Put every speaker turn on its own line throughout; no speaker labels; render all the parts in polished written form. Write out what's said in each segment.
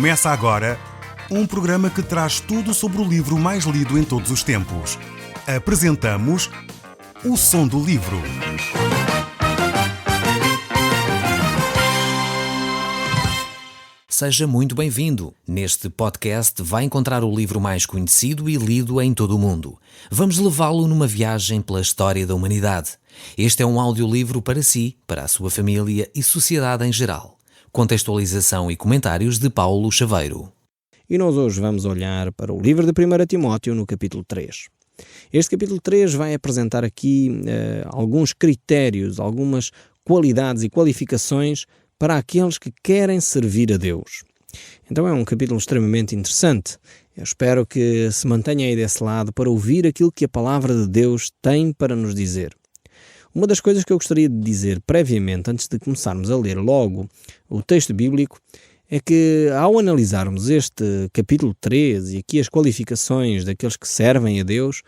Começa agora um programa que traz tudo sobre o livro mais lido em todos os tempos. Apresentamos O Som do Livro.
Seja muito bem-vindo. Neste podcast vai encontrar o livro mais conhecido e lido em todo o mundo. Vamos levá-lo numa viagem pela história da humanidade. Este é um audiolivro para si, para a sua família e sociedade em geral. Contextualização e comentários de Paulo Chaveiro.
E nós hoje vamos olhar para o livro de 1 Timóteo no capítulo 3. Este capítulo 3 vai apresentar aqui alguns critérios, algumas qualidades e qualificações para aqueles que querem servir a Deus. Então é um capítulo extremamente interessante. Eu espero que se mantenha aí desse lado para ouvir aquilo que a palavra de Deus tem para nos dizer. Uma das coisas que eu gostaria de dizer previamente, antes de começarmos a ler logo o texto bíblico, é que ao analisarmos este capítulo 3 e aqui as qualificações daqueles que servem a Deus,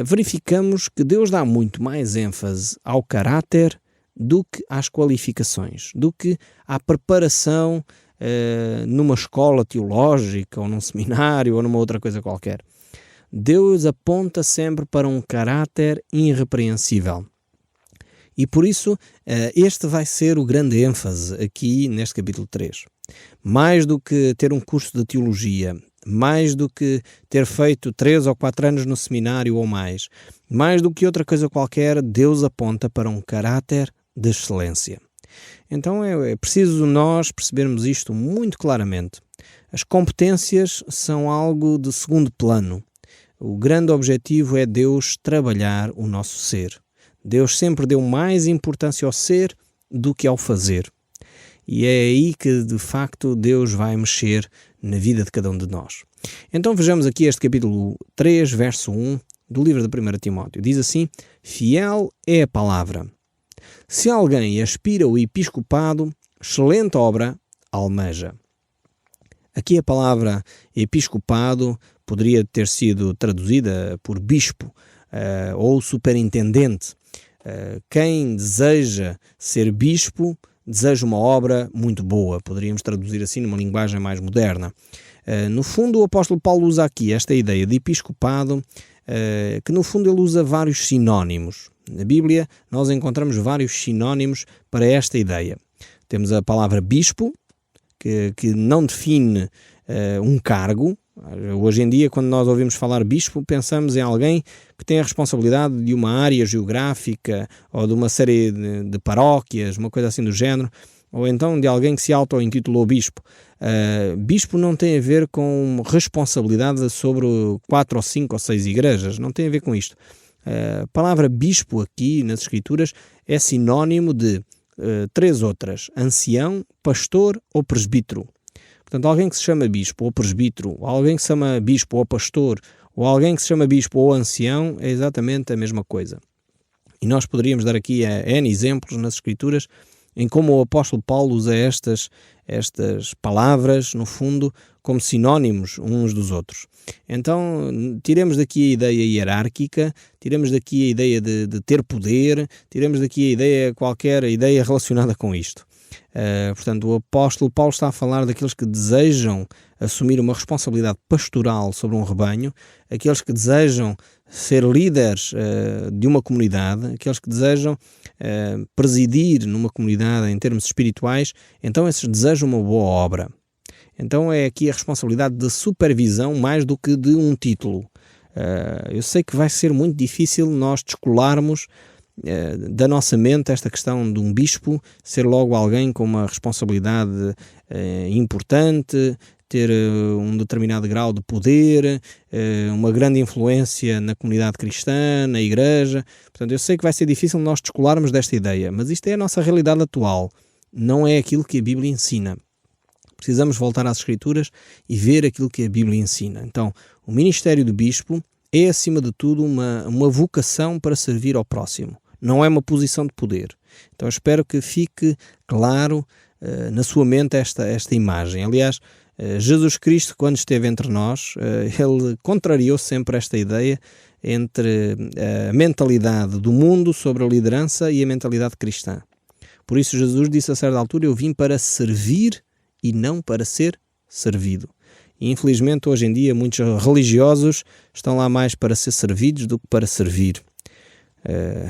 verificamos que Deus dá muito mais ênfase ao caráter do que às qualificações, do que à preparação numa escola teológica ou num seminário ou numa outra coisa qualquer. Deus aponta sempre para um caráter irrepreensível. E por isso, este vai ser o grande ênfase aqui neste capítulo 3. Mais do que ter um curso de teologia, mais do que ter feito 3 ou 4 anos no seminário ou mais do que outra coisa qualquer, Deus aponta para um caráter de excelência. Então é preciso nós percebermos isto muito claramente. As competências são algo de segundo plano. O grande objetivo é Deus trabalhar o nosso ser. Deus sempre deu mais importância ao ser do que ao fazer. E é aí que, de facto, Deus vai mexer na vida de cada um de nós. Então vejamos aqui este capítulo 3, verso 1 do livro de 1 Timóteo. Diz assim: fiel é a palavra. Se alguém aspira ao episcopado, excelente obra almeja. Aqui a palavra episcopado poderia ter sido traduzida por bispo ou superintendente. Quem deseja ser bispo deseja uma obra muito boa, poderíamos traduzir assim numa linguagem mais moderna. No fundo, o apóstolo Paulo usa aqui esta ideia de episcopado, que no fundo ele usa vários sinónimos. Na Bíblia nós encontramos vários sinónimos para esta ideia. Temos a palavra bispo, que não define um cargo. Hoje em dia, quando nós ouvimos falar bispo, pensamos em alguém que tem a responsabilidade de uma área geográfica ou de uma série de paróquias, uma coisa assim do género, ou então de alguém que se auto-intitulou bispo. Bispo não tem a ver com responsabilidade sobre 4 ou 5 ou 6 igrejas, não tem a ver com isto. A palavra bispo aqui nas Escrituras é sinónimo de 3 outras: ancião, pastor ou presbítero. Portanto, alguém que se chama bispo ou presbítero, ou alguém que se chama bispo ou pastor, ou alguém que se chama bispo ou ancião, é exatamente a mesma coisa. E nós poderíamos dar aqui N exemplos nas Escrituras em como o apóstolo Paulo usa estas palavras, no fundo, como sinónimos uns dos outros. Então, tiremos daqui a ideia hierárquica, tiremos daqui a ideia de ter poder, tiremos daqui qualquer ideia relacionada com isto. Portanto, o apóstolo Paulo está a falar daqueles que desejam assumir uma responsabilidade pastoral sobre um rebanho, aqueles que desejam ser líderes de uma comunidade, aqueles que desejam presidir numa comunidade em termos espirituais. Então esses desejam uma boa obra. Então é aqui a responsabilidade de supervisão mais do que de um título. Eu sei que vai ser muito difícil nós descolarmos da nossa mente esta questão de um bispo ser logo alguém com uma responsabilidade importante, ter um determinado grau de poder, uma grande influência na comunidade cristã, na igreja. Portanto, eu sei que vai ser difícil nós descolarmos desta ideia, mas isto é a nossa realidade atual, não é aquilo que a Bíblia ensina. Precisamos voltar às Escrituras e ver aquilo que a Bíblia ensina. Então, o ministério do bispo é, acima de tudo, uma vocação para servir ao próximo. Não é uma posição de poder. Então, eu espero que fique claro na sua mente esta imagem. Aliás, Jesus Cristo, quando esteve entre nós, ele contrariou sempre esta ideia entre a mentalidade do mundo sobre a liderança e a mentalidade cristã. Por isso Jesus disse a certa altura: eu vim para servir e não para ser servido. E, infelizmente, hoje em dia, muitos religiosos estão lá mais para ser servidos do que para servir.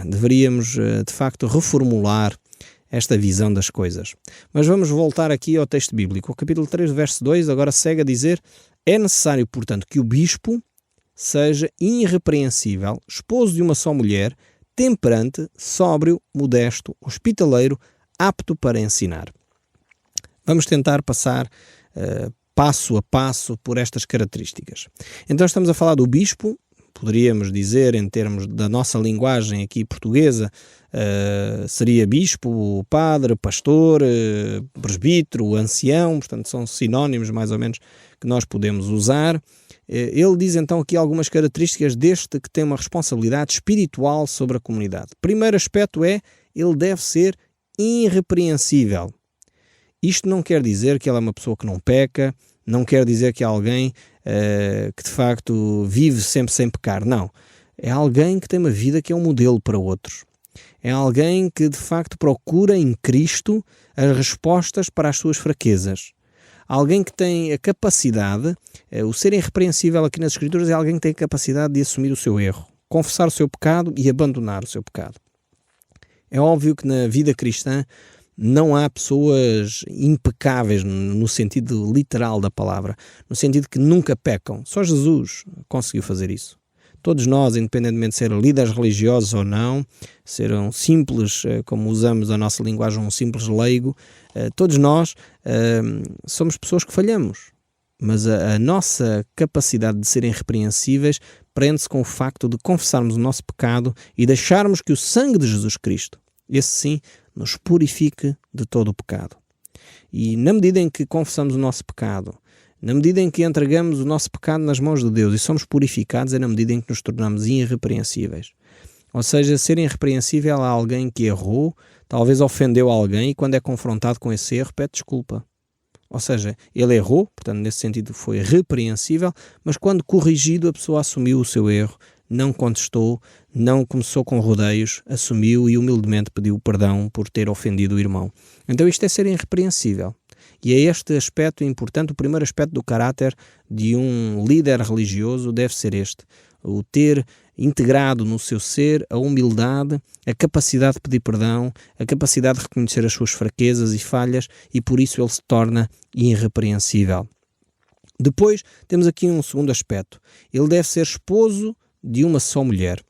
Deveríamos, de facto, reformular esta visão das coisas. Mas vamos voltar aqui ao texto bíblico. O capítulo 3, verso 2, agora segue a dizer: é necessário, portanto, que o bispo seja irrepreensível, esposo de uma só mulher, temperante, sóbrio, modesto, hospitaleiro, apto para ensinar. Vamos tentar passar passo a passo por estas características. Então estamos a falar do bispo, poderíamos dizer em termos da nossa linguagem aqui portuguesa, seria bispo, padre, pastor, presbítero, ancião, portanto são sinónimos mais ou menos que nós podemos usar. Ele diz então aqui algumas características deste que tem uma responsabilidade espiritual sobre a comunidade. Primeiro aspecto é, ele deve ser irrepreensível. Isto não quer dizer que ele é uma pessoa que não peca, não quer dizer que é alguém que de facto vive sempre sem pecar. Não. É alguém que tem uma vida que é um modelo para outros. É alguém que de facto procura em Cristo as respostas para as suas fraquezas. Alguém que tem a capacidade, o ser irrepreensível aqui nas Escrituras é alguém que tem a capacidade de assumir o seu erro, confessar o seu pecado e abandonar o seu pecado. É óbvio que na vida cristã não há pessoas impecáveis no sentido literal da palavra, no sentido que nunca pecam. Só Jesus conseguiu fazer isso. Todos nós, independentemente de ser líderes religiosos ou não, ser um simples, como usamos a nossa linguagem, um simples leigo, todos nós somos pessoas que falhamos. Mas a nossa capacidade de ser irrepreensíveis prende-se com o facto de confessarmos o nosso pecado e deixarmos que o sangue de Jesus Cristo, esse sim, nos purifique de todo o pecado. E na medida em que confessamos o nosso pecado, na medida em que entregamos o nosso pecado nas mãos de Deus e somos purificados, é na medida em que nos tornamos irrepreensíveis. Ou seja, ser irrepreensível a alguém que errou, talvez ofendeu alguém e quando é confrontado com esse erro, pede desculpa. Ou seja, ele errou, portanto nesse sentido foi repreensível, mas quando corrigido a pessoa assumiu o seu erro, não contestou, não começou com rodeios, assumiu e humildemente pediu perdão por ter ofendido o irmão. Então isto é ser irrepreensível. E é este aspecto importante, o primeiro aspecto do caráter de um líder religioso deve ser este. O ter integrado no seu ser a humildade, a capacidade de pedir perdão, a capacidade de reconhecer as suas fraquezas e falhas e por isso ele se torna irrepreensível. Depois temos aqui um segundo aspecto. Ele deve ser esposo de uma só mulher.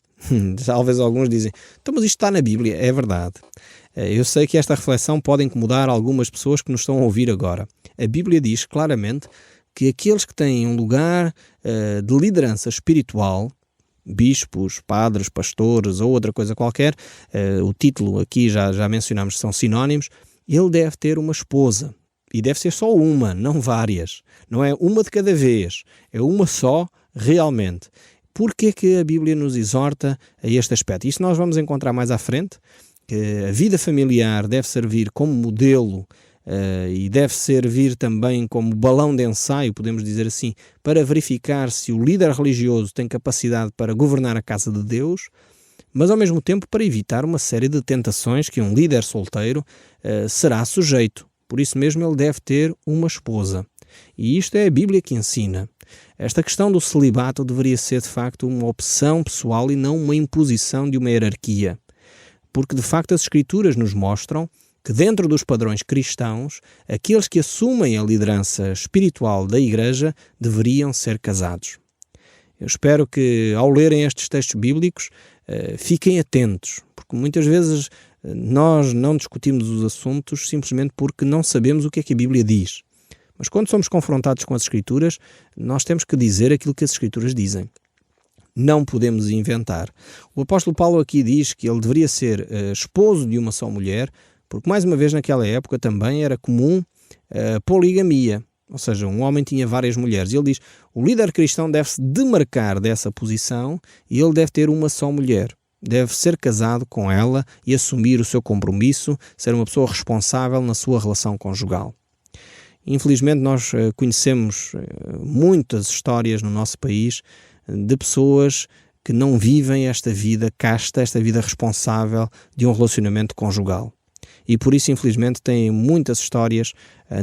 Talvez alguns dizem, então mas isto está na Bíblia. É verdade. Eu sei que esta reflexão pode incomodar algumas pessoas que nos estão a ouvir agora. A Bíblia diz claramente que aqueles que têm um lugar de liderança espiritual, bispos, padres, pastores ou outra coisa qualquer, o título aqui já mencionamos que são sinónimos, ele deve ter uma esposa. E deve ser só uma, não várias. Não é uma de cada vez, é uma só realmente. Porquê que a Bíblia nos exorta a este aspecto? Isso nós vamos encontrar mais à frente, que a vida familiar deve servir como modelo e deve servir também como balão de ensaio, podemos dizer assim, para verificar se o líder religioso tem capacidade para governar a casa de Deus, mas ao mesmo tempo para evitar uma série de tentações que um líder solteiro será sujeito. Por isso mesmo ele deve ter uma esposa. E isto é a Bíblia que ensina. Esta questão do celibato deveria ser de facto uma opção pessoal e não uma imposição de uma hierarquia. Porque de facto as Escrituras nos mostram que dentro dos padrões cristãos, aqueles que assumem a liderança espiritual da Igreja deveriam ser casados. Eu espero que ao lerem estes textos bíblicos fiquem atentos, porque muitas vezes nós não discutimos os assuntos simplesmente porque não sabemos o que é que a Bíblia diz. Mas quando somos confrontados com as Escrituras, nós temos que dizer aquilo que as Escrituras dizem. Não podemos inventar. O apóstolo Paulo aqui diz que ele deveria ser esposo de uma só mulher, porque mais uma vez naquela época também era comum a poligamia. Ou seja, um homem tinha várias mulheres. E ele diz, o líder cristão deve-se demarcar dessa posição e ele deve ter uma só mulher. Deve ser casado com ela e assumir o seu compromisso, ser uma pessoa responsável na sua relação conjugal. Infelizmente nós conhecemos muitas histórias no nosso país de pessoas que não vivem esta vida casta, esta vida responsável de um relacionamento conjugal. e por isso, infelizmente, tem muitas histórias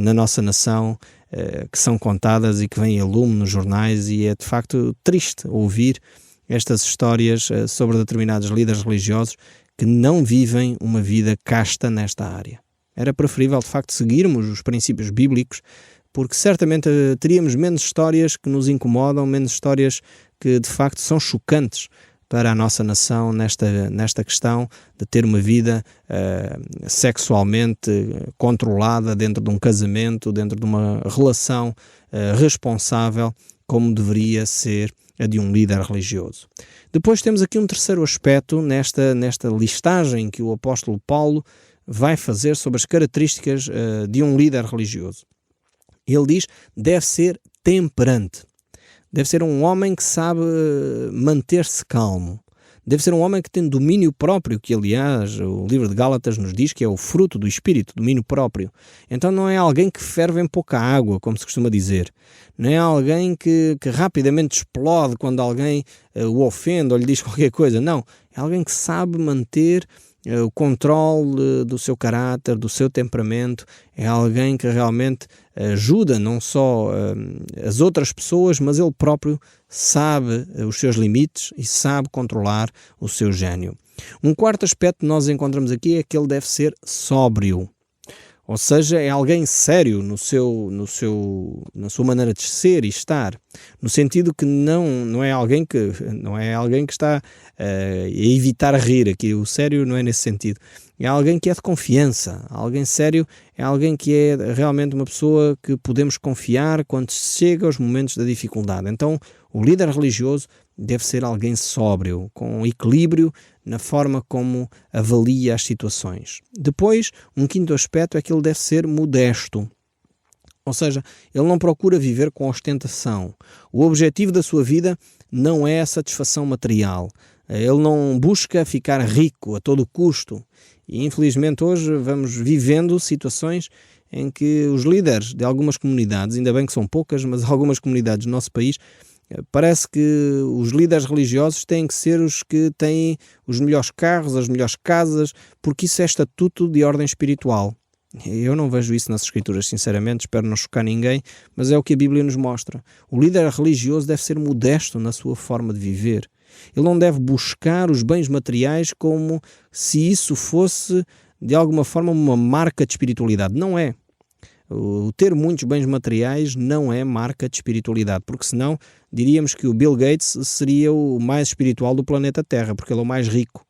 na nossa nação que são contadas e que vêm a lume nos jornais, e é de facto triste ouvir estas histórias sobre determinados líderes religiosos que não vivem uma vida casta nesta área. Era preferível, de facto, seguirmos os princípios bíblicos, porque certamente teríamos menos histórias que nos incomodam, menos histórias que, de facto, são chocantes para a nossa nação nesta questão de ter uma vida sexualmente controlada dentro de um casamento, dentro de uma relação responsável, como deveria ser a de um líder religioso. Depois temos aqui um terceiro aspecto nesta listagem que o apóstolo Paulo vai fazer sobre as características de um líder religioso. Ele diz: deve ser temperante. Deve ser um homem que sabe manter-se calmo. Deve ser um homem que tem domínio próprio, que aliás o livro de Gálatas nos diz que é o fruto do Espírito, domínio próprio. Então não é alguém que ferve em pouca água, como se costuma dizer. Não é alguém que rapidamente explode quando alguém o ofende ou lhe diz qualquer coisa. Não, é alguém que sabe manter o controle do seu caráter, do seu temperamento. É alguém que realmente ajuda não só as outras pessoas, mas ele próprio sabe os seus limites e sabe controlar o seu gênio. Um quarto aspecto que nós encontramos aqui é que ele deve ser sóbrio. Ou seja, é alguém sério na sua maneira de ser e estar, no sentido que não é alguém que está a evitar rir. Aqui o sério não é nesse sentido. É alguém que é de confiança. Alguém sério é alguém que é realmente uma pessoa que podemos confiar quando chega aos momentos da dificuldade. Então, o líder religioso deve ser alguém sóbrio, com equilíbrio na forma como avalia as situações. Depois, um quinto aspecto é que ele deve ser modesto. Ou seja, ele não procura viver com ostentação. O objetivo da sua vida não é a satisfação material. Ele não busca ficar rico a todo custo. E infelizmente hoje vamos vivendo situações em que os líderes de algumas comunidades, ainda bem que são poucas, mas algumas comunidades do nosso país, parece que os líderes religiosos têm que ser os que têm os melhores carros, as melhores casas, porque isso é estatuto de ordem espiritual. Eu não vejo isso nas Escrituras, sinceramente, espero não chocar ninguém, mas é o que a Bíblia nos mostra. O líder religioso deve ser modesto na sua forma de viver. Ele não deve buscar os bens materiais como se isso fosse, de alguma forma, uma marca de espiritualidade. Não é. O ter muitos bens materiais não é marca de espiritualidade, porque senão diríamos que o Bill Gates seria o mais espiritual do planeta Terra, porque ele é o mais rico.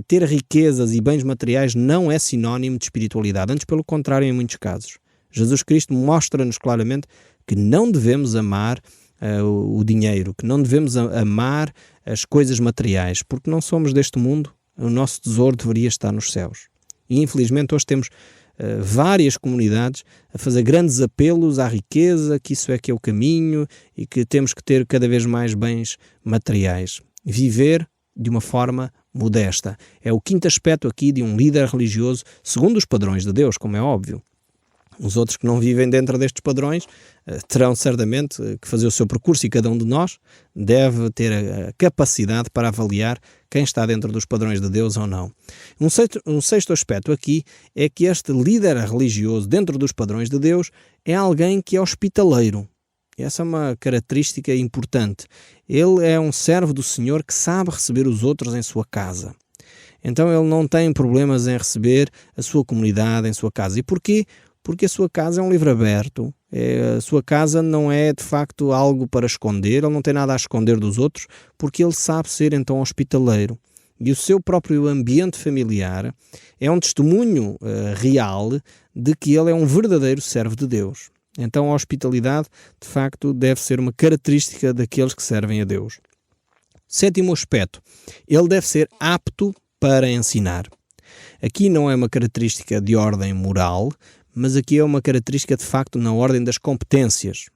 Ter riquezas e bens materiais não é sinónimo de espiritualidade, antes pelo contrário em muitos casos. Jesus Cristo mostra-nos claramente que não devemos amar o dinheiro, que não devemos amar as coisas materiais, porque não somos deste mundo, o nosso tesouro deveria estar nos céus. E infelizmente hoje temos várias comunidades a fazer grandes apelos à riqueza, que isso é que é o caminho e que temos que ter cada vez mais bens materiais. Viver de uma forma modesta. É o quinto aspecto aqui de um líder religioso, segundo os padrões de Deus, como é óbvio. Os outros que não vivem dentro destes padrões terão certamente que fazer o seu percurso, e cada um de nós deve ter a capacidade para avaliar quem está dentro dos padrões de Deus ou não. Um sexto aspecto aqui é que este líder religioso dentro dos padrões de Deus é alguém que é hospitaleiro. Essa é uma característica importante. Ele é um servo do Senhor que sabe receber os outros em sua casa. Então ele não tem problemas em receber a sua comunidade em sua casa. E porquê? Porque a sua casa é um livro aberto. A sua casa não é de facto algo para esconder, ele não tem nada a esconder dos outros, porque ele sabe ser então hospitaleiro. E o seu próprio ambiente familiar é um testemunho real de que ele é um verdadeiro servo de Deus. Então a hospitalidade, de facto, deve ser uma característica daqueles que servem a Deus. Sétimo aspecto, ele deve ser apto para ensinar. Aqui não é uma característica de ordem moral, mas aqui é uma característica de facto na ordem das competências.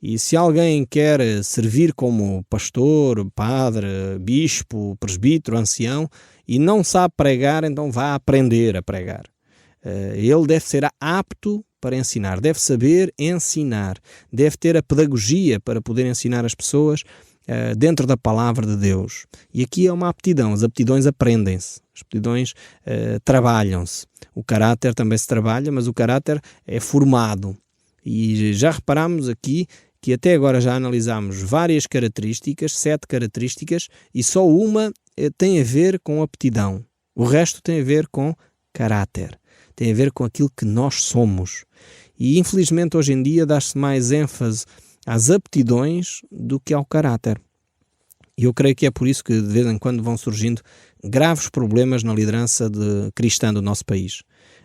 E se alguém quer servir como pastor, padre, bispo, presbítero, ancião e não sabe pregar, então vá aprender a pregar. Ele deve ser apto para ensinar, deve saber ensinar, deve ter a pedagogia para poder ensinar as pessoas dentro da palavra de Deus. E aqui é uma aptidão. As aptidões aprendem-se, as aptidões trabalham-se. O caráter também se trabalha, mas o caráter é formado. E já reparamos aqui que até agora já analisámos várias características, 7 características, e só uma tem a ver com aptidão. O resto tem a ver com caráter, tem a ver com aquilo que nós somos. E infelizmente hoje em dia dá-se mais ênfase às aptidões do que ao caráter. E eu creio que é por isso que de vez em quando vão surgindo graves problemas na liderança cristã do nosso país.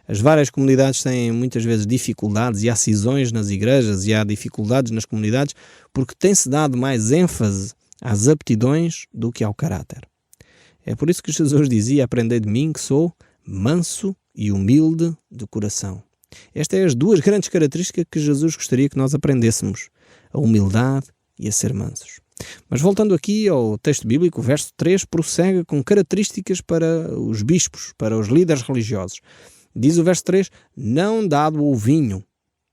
As várias comunidades têm muitas vezes dificuldades e há cisões nas igrejas e há dificuldades nas comunidades porque tem-se dado mais ênfase às aptidões do que ao caráter. É por isso que Jesus dizia: aprendei de mim que sou manso e humilde de coração. Estas são as 2 grandes características que Jesus gostaria que nós aprendêssemos: a humildade e a ser mansos. Mas voltando aqui ao texto bíblico, o verso 3 prossegue com características para os bispos, para os líderes religiosos. Diz o verso 3, não dado ao vinho,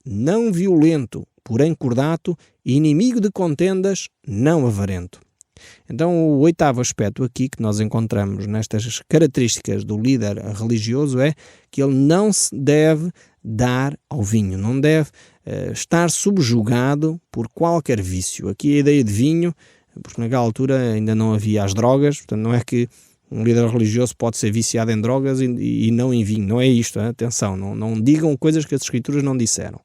não violento, porém cordato, inimigo de contendas, não avarento. Então o 8º aspecto aqui que nós encontramos nestas características do líder religioso é que ele não se deve dar ao vinho, não deve estar subjugado por qualquer vício. Aqui a ideia de vinho, porque naquela altura ainda não havia as drogas, portanto não é que um líder religioso pode ser viciado em drogas e não em vinho, não é isto, atenção, não digam coisas que as escrituras não disseram.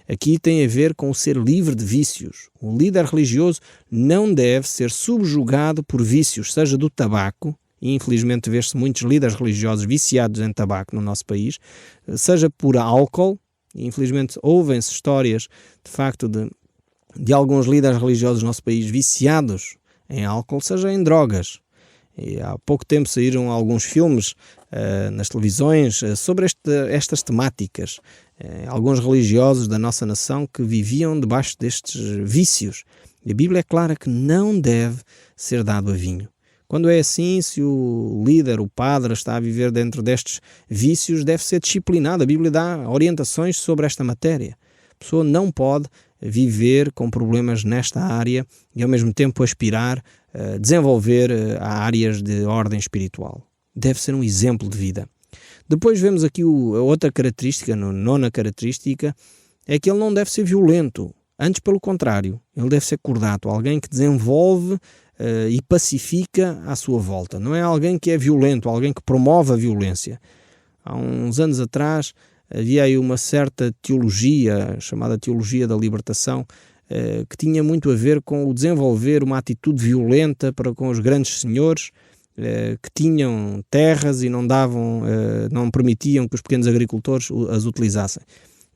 Aqui tem a ver com o ser livre de vícios. O líder religioso não deve ser subjugado por vícios, seja do tabaco, e infelizmente vê-se muitos líderes religiosos viciados em tabaco no nosso país, seja por álcool, e infelizmente ouvem-se histórias de facto de alguns líderes religiosos do nosso país viciados em álcool, seja em drogas. E há pouco tempo saíram alguns filmes nas televisões sobre estas temáticas. Alguns religiosos da nossa nação que viviam debaixo destes vícios. E a Bíblia é clara que não deve ser dado a vinho. Quando é assim, se o líder, o padre, está a viver dentro destes vícios, deve ser disciplinado. A Bíblia dá orientações sobre esta matéria. A pessoa não pode viver com problemas nesta área e ao mesmo tempo aspirar a desenvolver áreas de ordem espiritual. Deve ser um exemplo de vida. Depois vemos aqui a outra característica, a 9ª característica, é que ele não deve ser violento. Antes, pelo contrário, ele deve ser cordato, alguém que desenvolve e pacifica à sua volta. Não é alguém que é violento, alguém que promove a violência. Há uns anos atrás havia aí uma certa teologia, chamada teologia da libertação, que tinha muito a ver com o desenvolver uma atitude violenta para com os grandes senhores que tinham terras e não permitiam que os pequenos agricultores as utilizassem.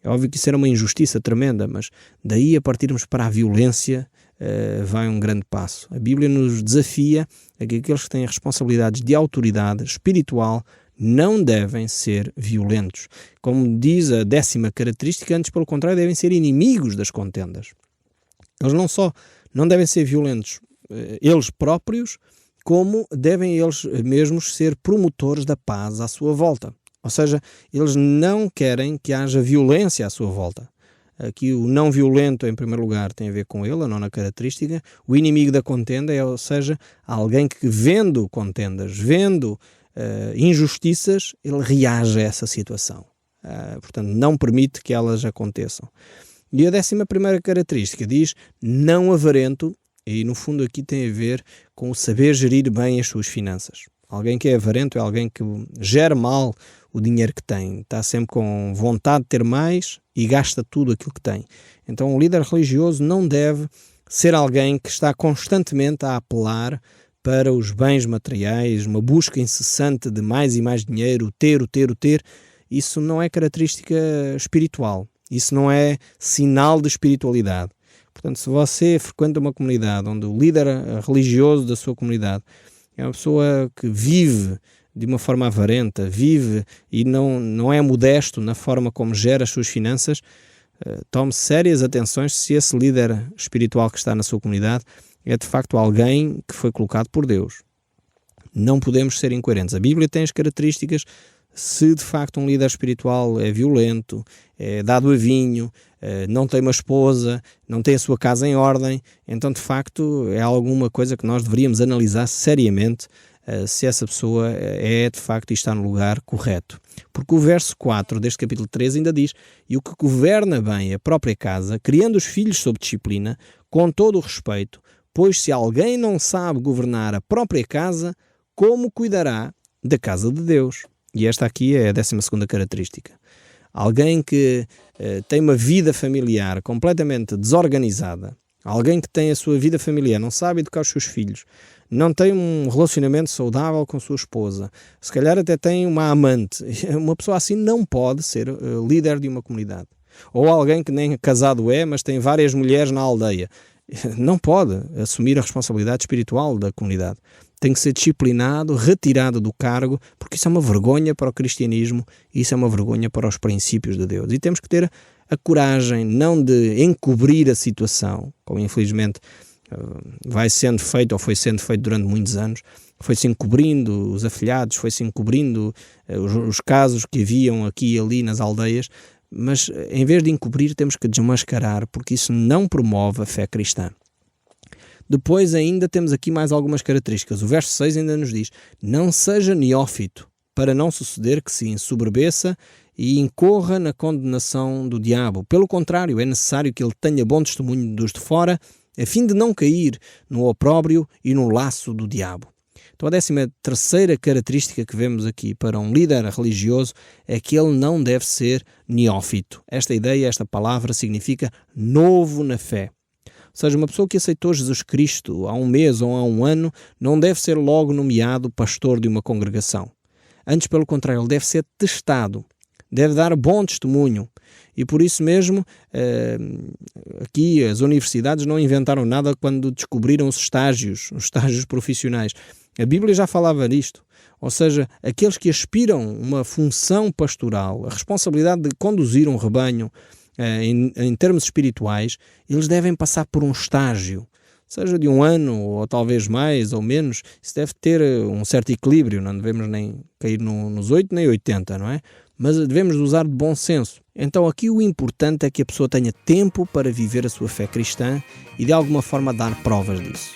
É óbvio que isso era uma injustiça tremenda, mas daí a partirmos para a violência vai um grande passo. A Bíblia nos desafia a que aqueles que têm responsabilidades de autoridade espiritual não devem ser violentos. Como diz a 10ª característica, antes pelo contrário devem ser inimigos das contendas. Eles não só não devem ser violentos eles próprios, como devem eles mesmos ser promotores da paz à sua volta. Ou seja, eles não querem que haja violência à sua volta. Aqui o não violento, em primeiro lugar, tem a ver com ele, a 9ª característica. O inimigo da contenda ou seja, alguém que vendo contendas, vendo injustiças, ele reage a essa situação. Portanto, não permite que elas aconteçam. E a 11ª característica diz não avarento, e no fundo aqui tem a ver com o saber gerir bem as suas finanças. Alguém que é avarento é alguém que gera mal o dinheiro que tem, está sempre com vontade de ter mais e gasta tudo aquilo que tem. Então o líder religioso não deve ser alguém que está constantemente a apelar para os bens materiais, uma busca incessante de mais e mais dinheiro, o ter. Isso não é característica espiritual, isso não é sinal de espiritualidade. Portanto, se você frequenta uma comunidade onde o líder religioso da sua comunidade é uma pessoa que vive de uma forma avarenta, vive e não é modesto na forma como gera as suas finanças, tome sérias atenções se esse líder espiritual que está na sua comunidade é de facto alguém que foi colocado por Deus. Não podemos ser incoerentes. A Bíblia tem as características Se de facto um líder espiritual é violento, é dado a vinho, não tem uma esposa, não tem a sua casa em ordem, então de facto é alguma coisa que nós deveríamos analisar seriamente se essa pessoa é de facto e está no lugar correto. Porque o verso 4 deste capítulo 13 ainda diz: e o que governa bem a própria casa, criando os filhos sob disciplina, com todo o respeito, pois se alguém não sabe governar a própria casa, como cuidará da casa de Deus? E esta aqui é a 12ª característica. Alguém que tem uma vida familiar completamente desorganizada, alguém que tem a sua vida familiar, não sabe educar os seus filhos, não tem um relacionamento saudável com a sua esposa, se calhar até tem uma amante, uma pessoa assim não pode ser líder de uma comunidade. Ou alguém que nem casado é, mas tem várias mulheres na aldeia, não pode assumir a responsabilidade espiritual da comunidade. Tem que ser disciplinado, retirado do cargo, porque isso é uma vergonha para o cristianismo, isso é uma vergonha para os princípios de Deus. E temos que ter a coragem não de encobrir a situação, como infelizmente vai sendo feito ou foi sendo feito durante muitos anos, foi-se encobrindo os afilhados, foi-se encobrindo os casos que haviam aqui e ali nas aldeias, mas em vez de encobrir temos que desmascarar, porque isso não promove a fé cristã. Depois ainda temos aqui mais algumas características. O verso 6 ainda nos diz: não seja neófito, para não suceder que se ensoberbeça e incorra na condenação do diabo. Pelo contrário, é necessário que ele tenha bom testemunho dos de fora, a fim de não cair no opróbrio e no laço do diabo. Então a 13ª característica que vemos aqui para um líder religioso é que ele não deve ser neófito. Esta ideia, esta palavra significa novo na fé. Ou seja, uma pessoa que aceitou Jesus Cristo há um mês ou há um ano não deve ser logo nomeado pastor de uma congregação. Antes, pelo contrário, ele deve ser testado, deve dar bom testemunho. E por isso mesmo, aqui as universidades não inventaram nada quando descobriram os estágios profissionais. A Bíblia já falava disto. Ou seja, aqueles que aspiram uma função pastoral, a responsabilidade de conduzir um rebanho em termos espirituais, eles devem passar por um estágio, seja de um ano ou talvez mais ou menos. Isso deve ter um certo equilíbrio, não devemos nem cair nos 8 nem 80, não é? Mas devemos usar de bom senso. Então aqui o importante é que a pessoa tenha tempo para viver a sua fé cristã e de alguma forma dar provas disso.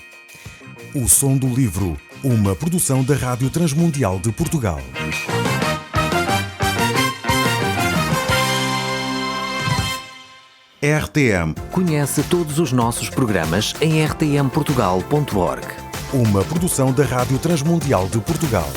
O Som do Livro, uma produção da Rádio Transmundial de Portugal. RTM.
Conhece todos os nossos programas em rtmportugal.org.
Uma produção da Rádio Transmundial de Portugal.